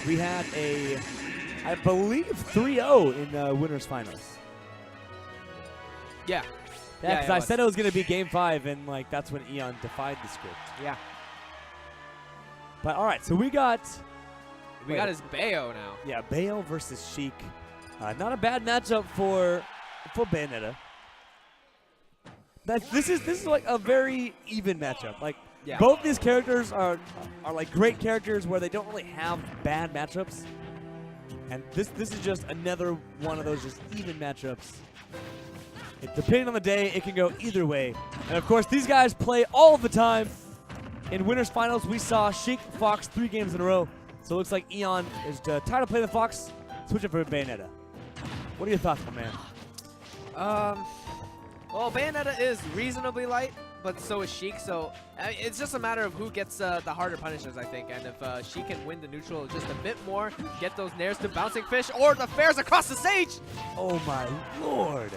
We had a, I believe, 3-0 in the winners finals. Yeah. Yeah, because I said it was going to be Game 5, and like that's when Eon defied the script. Yeah. But all right, so we got his Bayo now. Yeah, Bayo versus Sheik. Not a bad matchup for Bayonetta. This is like a very even matchup. Like both these characters are like great characters where they don't really have bad matchups. And this is just another one of those just even matchups. Depending on the day, it can go either way. And of course, these guys play all the time. In winners finals, we saw Sheik Fox 3 games in a row. So it looks like Eon is tired of playing the Fox, switching for Bayonetta. What are your thoughts, my man? Well, Bayonetta is reasonably light, but so is Sheik. So it's just a matter of who gets the harder punishes, I think. And if Sheik can win the neutral just a bit more, get those nairs to bouncing fish or the fairs across the stage. Oh my lord!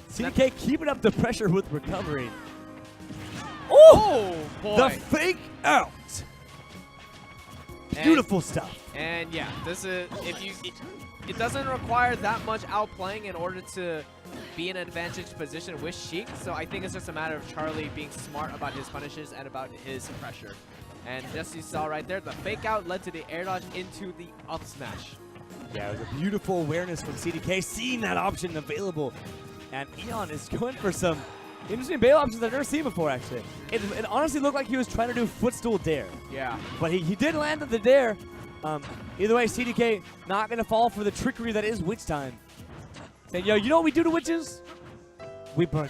CDK keeping up the pressure with recovery. Oh boy! The fake out. Beautiful stuff. And yeah, this is it doesn't require that much outplaying in order to be in an advantaged position with Sheik. So I think it's just a matter of Charlie being smart about his punishes and about his pressure. And just you saw right there, the fake out led to the air dodge into the up smash. Yeah, it was a beautiful awareness from CDK, seeing that option available. And Eon is going for some interesting bail options I've never seen before, actually. It honestly looked like he was trying to do footstool dare. Yeah. But he did land at the dare. Either way, CDK not going to fall for the trickery that is witch time. Saying, yo, you know what we do to witches? We burn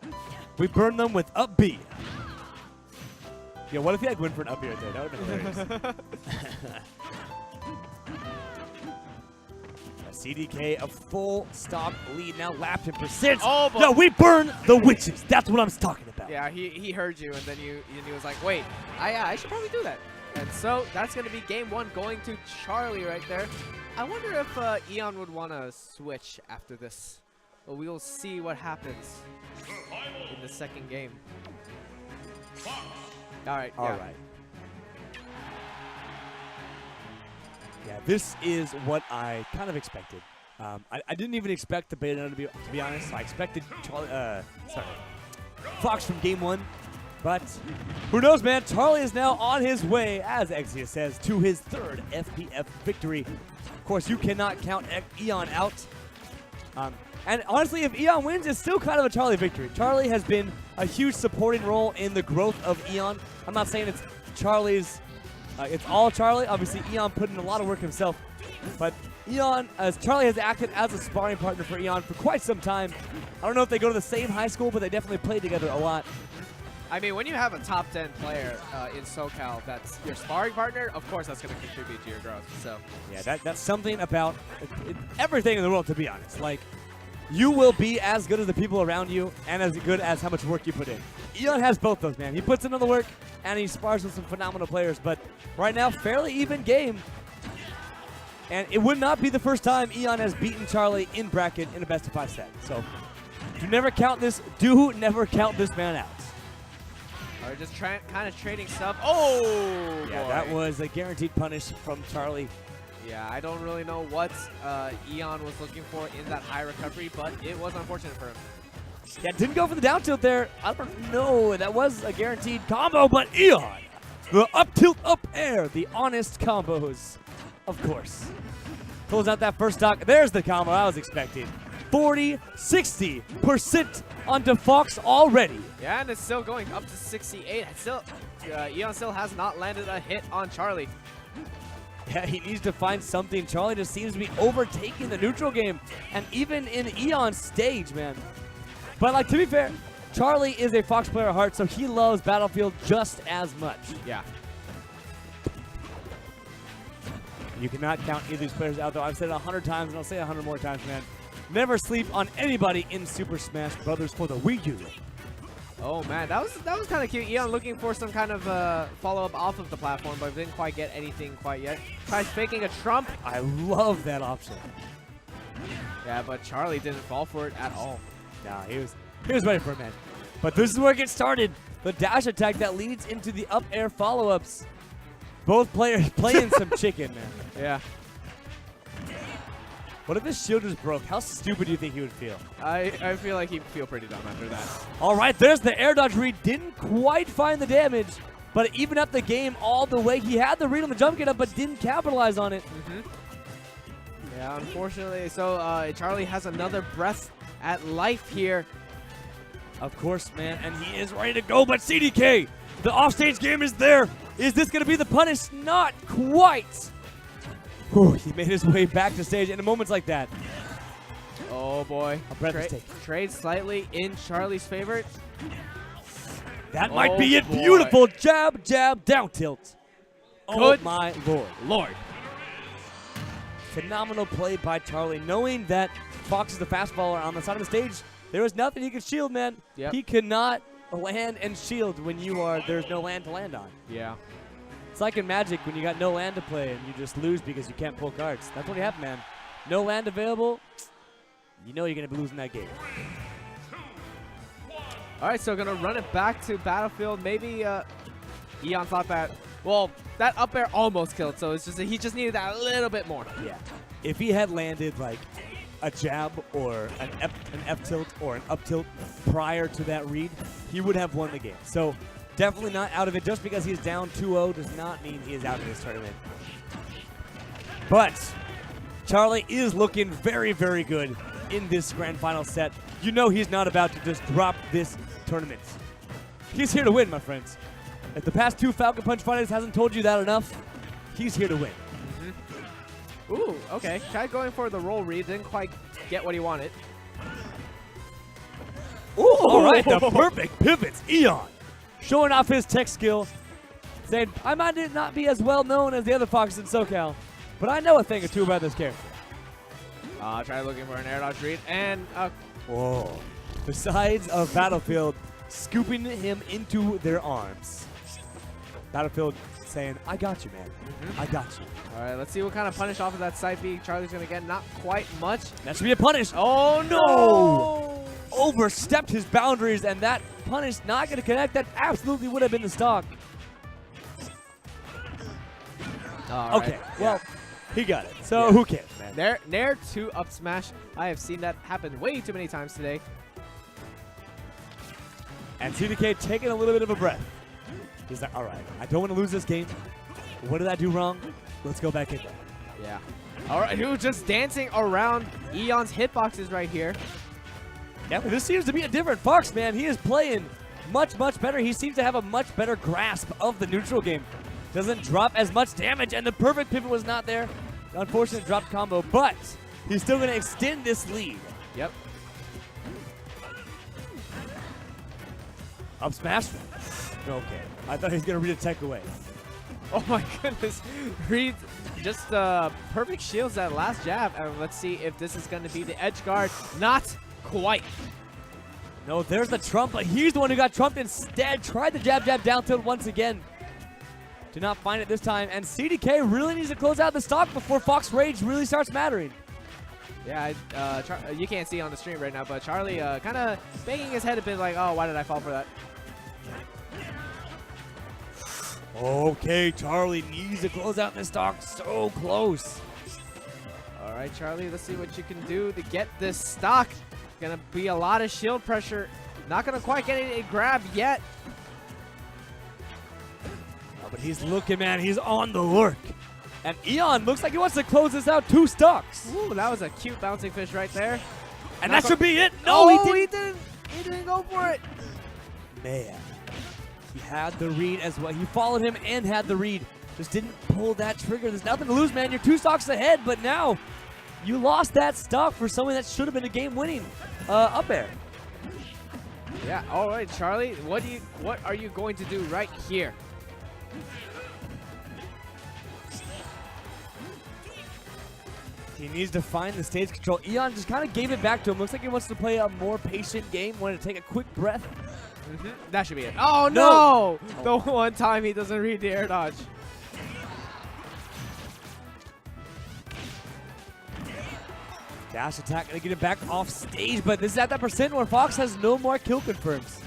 them. We burn them with up B. Yo, what if he went for an up B right there? That would have been hilarious. CDK, a full stop lead now, lapped in percent. Oh, no, we burn the witches. That's what I'm talking about. Yeah, he heard you, and then he was like, wait, I should probably do that. And so that's going to be game 1 going to Charlie right there. I wonder if Eon would want to switch after this. But we will see what happens in the second game. All right. All right. Yeah, this is what I kind of expected. I didn't even expect the Bayonetta to be honest. I expected Fox from game 1. But who knows, man? Charlie is now on his way, as Exia says, to his 3rd FPF victory. Of course, you cannot count Eon out. And honestly, if Eon wins, it's still kind of a Charlie victory. Charlie has been a huge supporting role in the growth of Eon. I'm not saying it's Charlie's, it's all Charlie. Obviously, Eon put in a lot of work himself. But Eon, as Charlie has acted as a sparring partner for Eon for quite some time. I don't know if they go to the same high school, but they definitely played together a lot. I mean, when you have a top 10 player in SoCal that's your sparring partner, of course that's going to contribute to your growth. So yeah, that's something about everything in the world, to be honest. Like, you will be as good as the people around you and as good as how much work you put in. Eon has both those, man. He puts in the work and he spars with some phenomenal players. But right now, fairly even game. And it would not be the first time Eon has beaten Charlie in bracket in a best-of-5 set. So do never count this man out. Or just kind of trading stuff. Oh, yeah, boy. That was a guaranteed punish from Charlie. Yeah, I don't really know what Eon was looking for in that high recovery, but it was unfortunate for him. Yeah, didn't go for the down tilt there. I don't know. That was a guaranteed combo, but Eon, the up tilt, up air, the honest combos, of course. Pulls out that first stock. There's the combo I was expecting. 40-60% onto Fox already. Yeah, and it's still going up to 68. Eon still has not landed a hit on Charlie. Yeah, he needs to find something. Charlie just seems to be overtaking the neutral game, and even in Eon's stage, man. But like, to be fair, Charlie is a Fox player at heart, so he loves Battlefield just as much. Yeah. You cannot count either of these players out, though. I've said it 100 times, and I'll say it 100 more times, man. Never sleep on anybody in Super Smash Brothers for the Wii U. Oh man, that was kind of cute. Eon looking for some kind of follow-up off of the platform, but didn't quite get anything quite yet. Tries faking a trump. I love that option. Yeah, but Charlie didn't fall for it at all. Nah, he was ready for it, man. But this is where it gets started. The dash attack that leads into the up air follow-ups. Both players playing some chicken, man. Yeah. What if his shield just broke? How stupid do you think he would feel? I feel like he'd feel pretty dumb after that. All right, there's the air dodge read. Didn't quite find the damage, but it evened up the game all the way. He had the read on the jump get up, but didn't capitalize on it. Yeah, unfortunately. So Charlie has another breath at life here. Of course, man, and he is ready to go, but CDK, the offstage game is there. Is this going to be the punish? Not quite. Whew, he made his way back to stage, and in moments like that, Oh boy. a breath is taken. Trade slightly in Charlie's favor. That might Oh, be it. boy. Beautiful jab, jab, down tilt. Oh Good my lord. Lord. Phenomenal play by Charlie, knowing that Fox is the fast faller on the side of the stage. There was nothing he could shield, man. Yep. He cannot land and shield when there's no land to land on. Yeah. It's like in Magic when you got no land to play and you just lose because you can't pull cards. That's what happened, man. No land available, you know you're going to be losing that game. All right, so gonna run it back to Battlefield. Maybe Eon thought that. Well, that up air almost killed, so it's just he just needed that a little bit more. Yeah. If he had landed like a jab or an F tilt or an up tilt prior to that read, he would have won the game. So definitely not out of it. Just because he's down 2-0 does not mean he is out of this tournament. But Charlie is looking very, very good in this grand final set. You know he's not about to just drop this tournament. He's here to win, my friends. If the past 2 Falcon Punch finals hasn't told you that enough, he's here to win. Ooh, okay. Tried going for the roll read, didn't quite get what he wanted. Ooh, all right, the perfect pivots. Eon showing off his tech skill, saying, I might not be as well known as the other Foxes in SoCal, but I know a thing or two about this character. Try looking for an air dodge read, and Whoa. The sides of Battlefield scooping him into their arms. Battlefield saying, I got you, man. I got you. all right, let's see what kind of punish off of that side B Charlie's gonna get. Not quite much. That should be a punish. Oh no! Overstepped his boundaries, and that punish not going to connect. That absolutely would have been the stock. Okay, well, he got it. So who cares, man? Nair 2 up smash. I have seen that happen way too many times today. And CDK taking a little bit of a breath. He's like, all right, I don't want to lose this game. What did I do wrong? Let's go back in there. Yeah. All right, he was just dancing around Eon's hitboxes right here. Yeah, but this seems to be a different Fox, man. He is playing much, much better. He seems to have a much better grasp of the neutral game. Doesn't drop as much damage, and the perfect pivot was not there. The unfortunate dropped combo, but he's still going to extend this lead. Yep. Up smash? Okay. I thought he was going to read a tech away. Oh my goodness. Reed just perfect shields that last jab, and let's see if this is going to be the edge guard. Not quite. No, there's the trump, but he's the one who got trumped instead. Tried the jab, jab, down tilt once again. Did not find it this time, and CDK really needs to close out the stock before Fox Rage really starts mattering. Yeah, you can't see on the stream right now, but Charlie kind of banging his head a bit like, oh, why did I fall for that? Okay, Charlie needs to close out this stock. So close. All right, Charlie, let's see what you can do to get this stock. Gonna be a lot of shield pressure. Not gonna quite get a grab yet. Oh, but he's looking, man. He's on the work. And Eon looks like he wants to close this out 2 stocks. Ooh, that was a cute bouncing fish right there. And that should be it. No, he didn't. He didn't go for it. Man, he had the read as well. He followed him and had the read. Just didn't pull that trigger. There's nothing to lose, man. You're 2 stocks ahead, but now you lost that stock for something that should have been a game-winning up air. Yeah. All right, Charlie. What are you going to do right here? He needs to find the stage control. Eon just kind of gave it back to him. Looks like he wants to play a more patient game. Wanted to take a quick breath. That should be it. Oh, no! The one time he doesn't read the air dodge. Dash attack going to get it back off stage, but this is at that percent where Fox has no more kill confirms.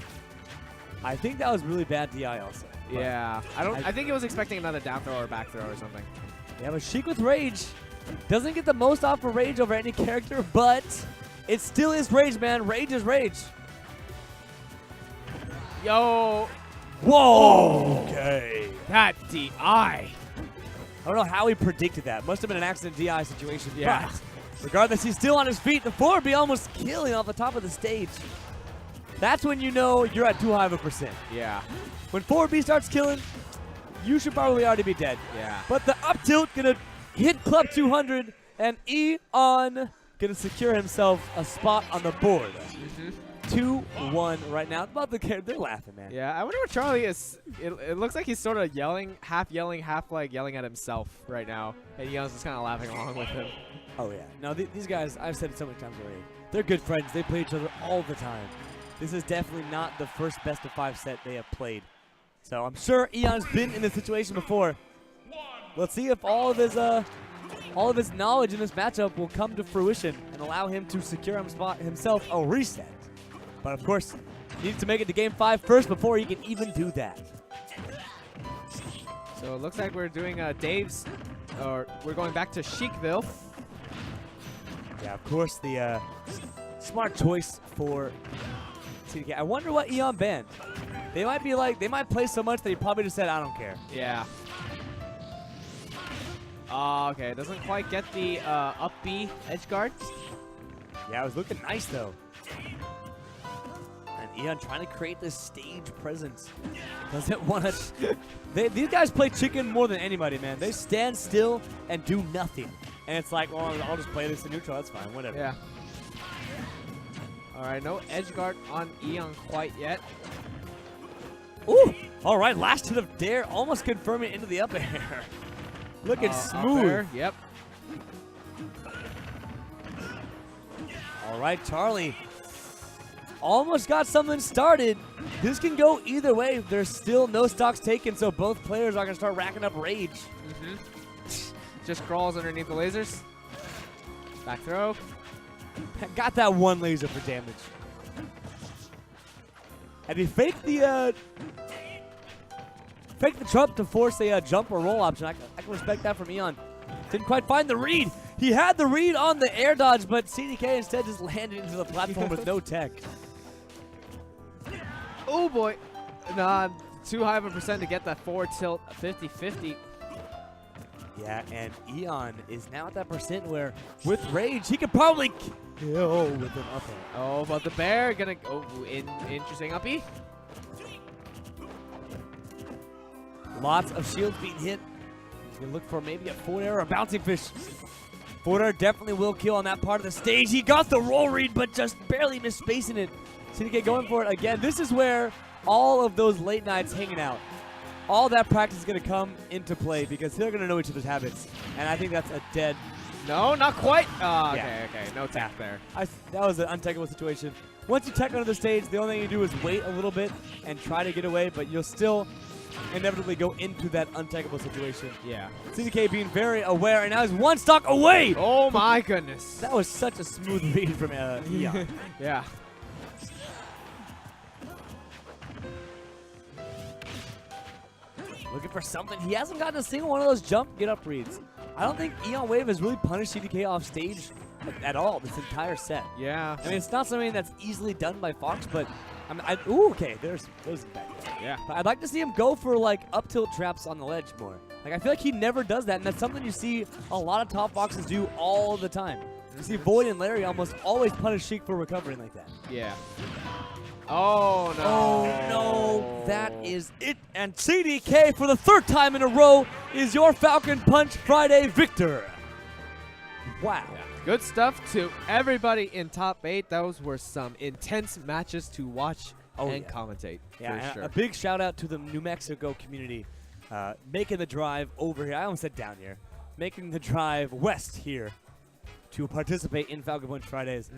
I think that was really bad DI also. but Yeah. I think he was expecting another down throw or back throw or something. Yeah, but Sheik with Rage doesn't get the most off of Rage over any character, but it still is Rage, man. Rage is Rage. Yo. Whoa. Okay. That DI. I don't know how he predicted that. Must have been an accident DI situation. Yeah. But regardless, he's still on his feet. The 4B almost killing off the top of the stage. That's when you know you're at too high of a percent. Yeah. When 4B starts killing, you should probably already be dead. Yeah. But the up tilt gonna hit Club 200, and Eon gonna secure himself a spot on the board. 2-1 right now. About the they're laughing, man. Yeah, I wonder what Charlie is. It looks like he's sort of yelling, half like yelling at himself right now, and Eon's just kind of laughing along with him. Oh yeah. No, these guys, I've said it so many times already. They're good friends. They play each other all the time. This is definitely not the first best of 5 set they have played. So I'm sure Eon's been in this situation before. Let's see if all of his knowledge in this matchup will come to fruition and allow him to secure himself a reset. But of course, he needs to make it to game 5 first before he can even do that. So it looks like we're doing Dave's, or we're going back to Sheikville. Yeah, of course, the smart choice for TDK. I wonder what Eon banned. They might be like, they might play so much that he probably just said, I don't care. Yeah. Okay, doesn't quite get the up B edge guard. Yeah, it was looking nice though. And Eon trying to create this stage presence. Doesn't want to. These guys play chicken more than anybody, man. They stand still and do nothing. And it's like, well, I'll just play this in neutral. That's fine, whatever. Yeah. All right, no edge guard on Eon quite yet. Ooh! All right, last hit of dare, almost confirming into the up air. Looking smooth. Air, yep. All right, Charlie. Almost got something started. This can go either way. There's still no stocks taken, so both players are going to start racking up rage. Just crawls underneath the lasers. Back throw. Got that one laser for damage. And he faked the jump to force a jump or roll option. I can respect that from Eon. Didn't quite find the read. He had the read on the air dodge, but CDK instead just landed into the platform with no tech. Oh boy. Nah, too high of a percent to get that forward tilt 50-50. Yeah, and Eon is now at that percent where with rage he could probably kill with an up air. Oh, but the bear gonna go interesting uppy. Lots of shields being hit. He's gonna look for maybe a forward air or a bouncing fish. Forward air definitely will kill on that part of the stage. He got the roll read, but just barely missed spacing it. CDK going for it again. This is where all of those late nights hanging out, all that practice is gonna come into play because they're gonna know each other's habits. And I think that's a dead. No, not quite. Oh, Yeah. okay. No tech there. That was an untechable situation. Once you tech under the stage, the only thing you do is wait a little bit and try to get away, but you'll still inevitably go into that untechable situation. Yeah. CDK being very aware, and now he's one stock away. Oh my goodness. That was such a smooth read from Eon. Yeah. Looking for something. He hasn't gotten a single one of those jump get up reads. I don't think Eon Wave has really punished CDK off stage at all this entire set. Yeah. I mean, it's not something that's easily done by Fox, but ooh, okay, there's back there. Yeah. But I'd like to see him go for like up tilt traps on the ledge more. Like I feel like he never does that, and that's something you see a lot of top Foxes do all the time. You see Void and Larry almost always punish Sheik for recovering like that. Yeah. Oh no. Oh no, that is it. And CDK for the 3rd time in a row is your Falcon Punch Friday victor. Wow. Yeah. Good stuff to everybody in top 8. Those were some intense matches to watch and commentate. Yeah, for and sure. a big shout out to the New Mexico community making the drive over here. I almost said down here. Making the drive west here to participate in Falcon Punch Fridays.